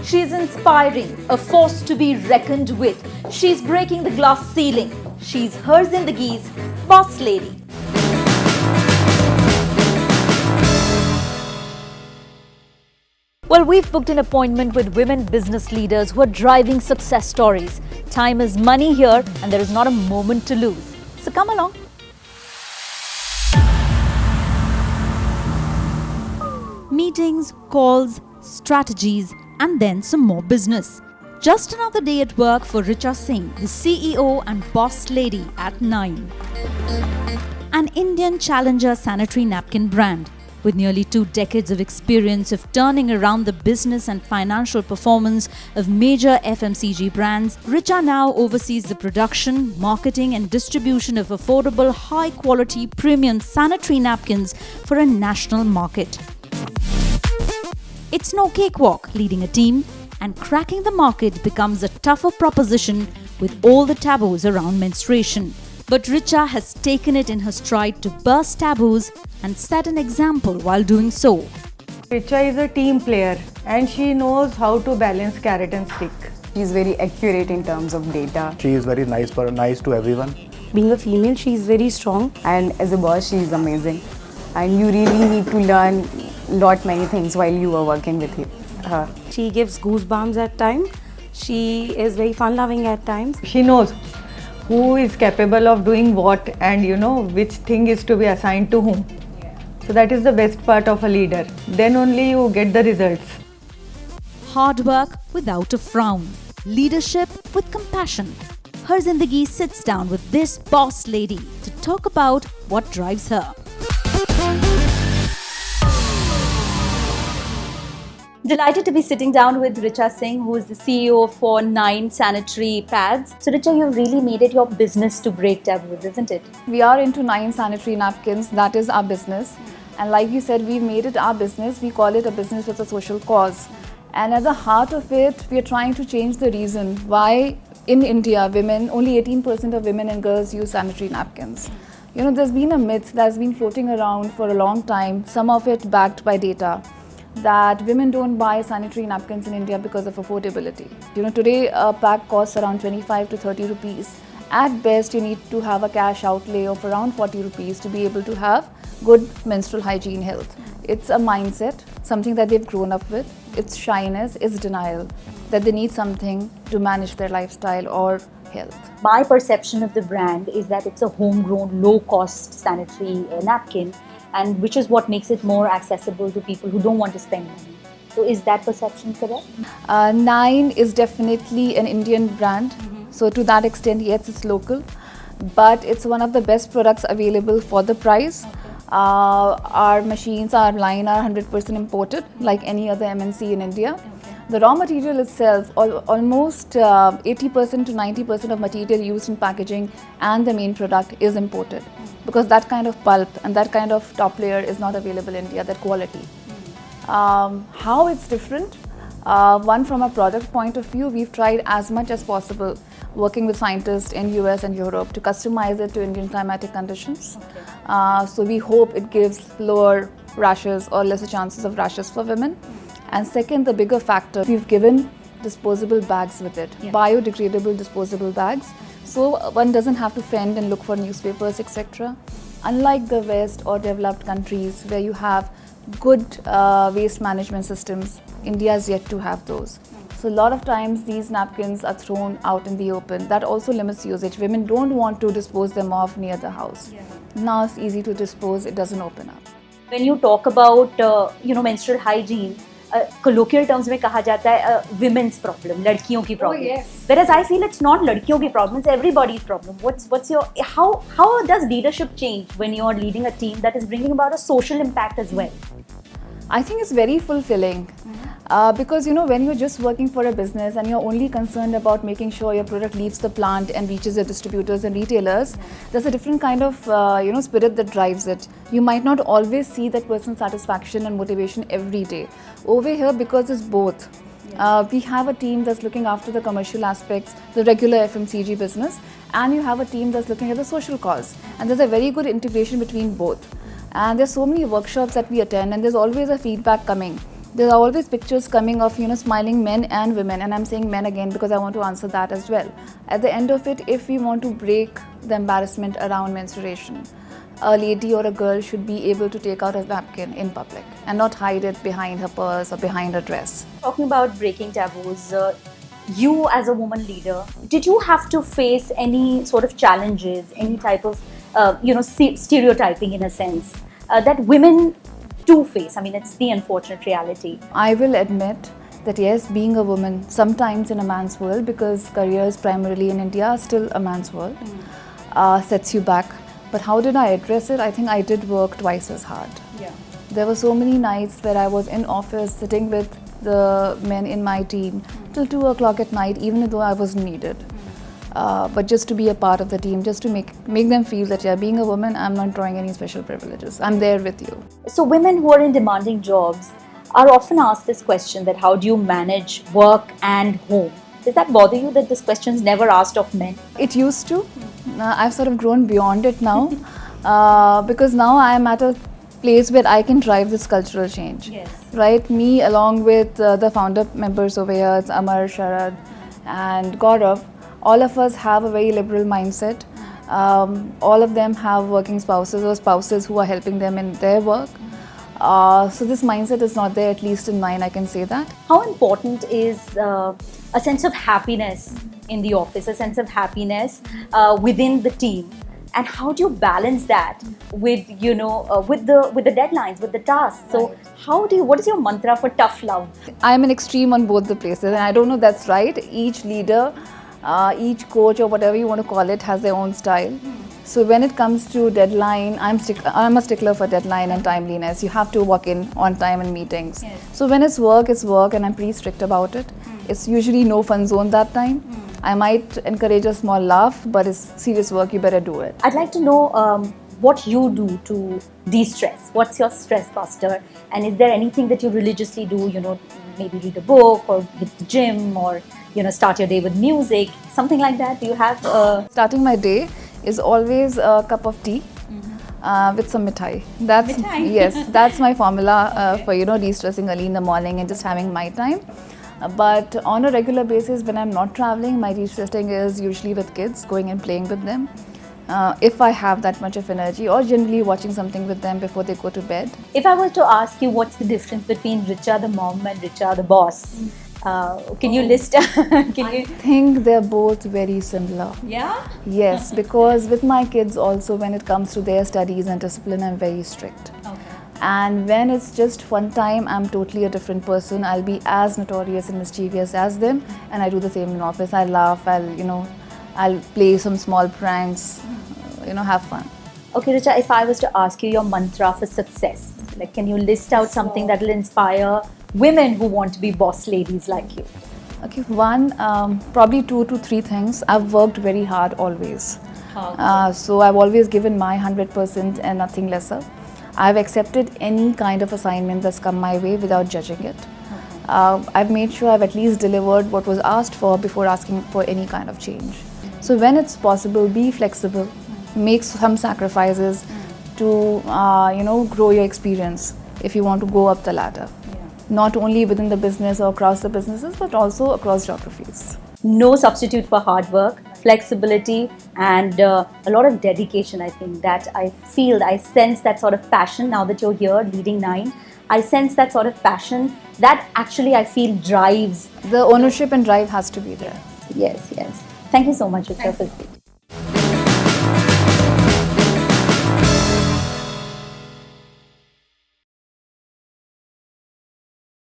She's inspiring, a force to be reckoned with. She's breaking the glass ceiling. She's her Zindagi's boss lady. Well, we've booked an appointment with women business leaders who are driving success stories. Time is money here, and there is not a moment to lose. So come along. Meetings, calls, strategies, and then some more business. Just another day at work for Richa Singh, the CEO and boss lady at 9. An Indian challenger sanitary napkin brand. With nearly 2 decades of experience of turning around the business and financial performance of major FMCG brands, Richa now oversees the production, marketing and distribution of affordable, high-quality premium sanitary napkins for a national market. It's no cakewalk leading a team, and cracking the market becomes a tougher proposition with all the taboos around menstruation. But Richa has taken it in her stride to burst taboos and set an example while doing so. Richa is a team player and she knows how to balance carrot and stick. She's very accurate in terms of data. She is very nice to everyone. Being a female, she is very strong, and as a boss, she is amazing. And you really need to learn many things while you are working with her. She gives goosebumps at times. She is very fun-loving at times. She knows who is capable of doing what and which thing is to be assigned to whom. So that is the best part of a leader. Then only you get the results. Hard work without a frown. Leadership with compassion. Her Zindagi sits down with this boss lady to talk about what drives her. Delighted to be sitting down with Richa Singh, who is the CEO for 9 Sanitary Pads. So Richa, you've really made it your business to break taboos, isn't it? We are into 9 sanitary napkins. That is our business. And like you said, we've made it our business. We call it a business with a social cause. And at the heart of it, we are trying to change the reason why in India, only 18% of women and girls use sanitary napkins. There's been a myth that's been floating around for a long time, some of it backed by data, that women don't buy sanitary napkins in India because of affordability. Today a pack costs around 25 to 30 rupees. At best, you need to have a cash outlay of around 40 rupees to be able to have good menstrual hygiene health. It's a mindset, something that they've grown up with. It's shyness, it's denial, that they need something to manage their lifestyle or health. My perception of the brand is that it's a homegrown, low-cost sanitary napkin, and which is what makes it more accessible to people who don't want to spend money. So is that perception correct? 9 is definitely an Indian brand. So to that extent, yes, it's local, but it's one of the best products available for the price. Our machines, our line are 100% imported, like any other MNC in India. The raw material itself, almost 80% to 90% of material used in packaging and the main product is imported, because that kind of pulp and that kind of top layer is not available in India, that quality. How it's different? One, from a product point of view, we've tried as much as possible working with scientists in US and Europe to customize it to Indian climatic conditions. So we hope it gives lower rashes or lesser chances of rashes for women. And second, the bigger factor, we've given disposable bags with it, biodegradable disposable bags. So one doesn't have to fend and look for newspapers, etc. Unlike the West or developed countries where you have good waste management systems, India is yet to have those. So a lot of times these napkins are thrown out in the open. That also limits usage. Women don't want to dispose them off near the house. Now it's easy to dispose, it doesn't open up. When you talk about menstrual hygiene, colloquial terms में कहा जाता है women's problem, लड़कियों की problem. yes. Whereas I feel it's not लड़कियों की problem, it's everybody's problem. What's your how does leadership change when you're leading a team that is bringing about a social impact as well? I think it's very fulfilling. Because when you're just working for a business and you're only concerned about making sure your product leaves the plant and reaches your distributors and retailers, there's a different kind of spirit that drives it. You might not always see that person's satisfaction and motivation every day. Over here, because it's both. We have a team that's looking after the commercial aspects, the regular FMCG business, and you have a team that's looking at the social cause. And there's a very good integration between both. And there's so many workshops that we attend, and there's always a feedback coming There are always pictures coming of, smiling men and women, and I'm saying men again because I want to answer that as well. At the end of it, if we want to break the embarrassment around menstruation, a lady or a girl should be able to take out a napkin in public and not hide it behind her purse or behind her dress. Talking about breaking taboos, you as a woman leader, did you have to face any sort of challenges, any type of, stereotyping in a sense that women do face? I mean, it's the unfortunate reality. I will admit that yes, being a woman sometimes in a man's world, because careers primarily in India are still a man's world, sets you back. But how did I address it? I think I did work twice as hard. Yeah. There were so many nights where I was in office sitting with the men in my team till 2 o'clock at night, even though I wasn't needed. But just to be a part of the team, just to make them feel that, yeah, being a woman, I'm not drawing any special privileges. I'm there with you. So women who are in demanding jobs are often asked this question, that how do you manage work and home? Does that bother you that this question is never asked of men? It used to. I've sort of grown beyond it now because now I'm at a place where I can drive this cultural change. Yes. Right? Me along with the founder members over here, it's Amar, Sharad and Gaurav, all of us have a very liberal mindset. All of them have working spouses or spouses who are helping them in their work. So this mindset is not there, at least in mine, I can say that. How important is a sense of happiness in the office, a sense of happiness within the team? And how do you balance that with, with the deadlines, with the tasks? So what is your mantra for tough love? I'm an extreme on both the places, and I don't know that's right. Each leader, each coach or whatever you want to call it has their own style. So when it comes to deadline, I'm a stickler for deadline and timeliness. You have to walk in on time in meetings. Yes. So when it's work, and I'm pretty strict about it. It's usually no fun zone that time. I might encourage a small laugh, but it's serious work, you better do it. I'd like to know what you do to de-stress. What's your stress buster? And is there anything that you religiously do, maybe read a book or hit the gym or, start your day with music, something like that? Do you have... Starting my day is always a cup of tea with some mithai. Yes, that's my formula for, de-stressing early in the morning and just having my time. But on a regular basis, when I'm not traveling, my de-stressing is usually with kids, going and playing with them. If I have that much of energy, or generally watching something with them before they go to bed. If I were to ask you what's the difference between Richa the mom and Richa the boss, can you list? I think they're both very similar. Yeah? Yes, because with my kids also, when it comes to their studies and discipline, I'm very strict. Okay. And when it's just fun time, I'm totally a different person. I'll be as notorious and mischievous as them, and I do the same in office. I laugh, I'll play some small pranks, have fun. Okay, Richa, if I was to ask you your mantra for success, like can you list out something that will inspire women who want to be boss ladies like you? Okay, one, probably 2 to 3 things. I've worked very hard always. So I've always given my 100% and nothing lesser. I've accepted any kind of assignment that's come my way without judging it. I've made sure I've at least delivered what was asked for before asking for any kind of change. So when it's possible, be flexible, make some sacrifices to grow your experience if you want to go up the ladder. Not only within the business or across the businesses, but also across geographies. No substitute for hard work, flexibility, and a lot of dedication. I think that I sense that sort of passion now that you're here leading 9. I sense that sort of passion that actually I feel drives. The ownership and drive has to be there. Yes. Thank you so much, Richa, for speaking.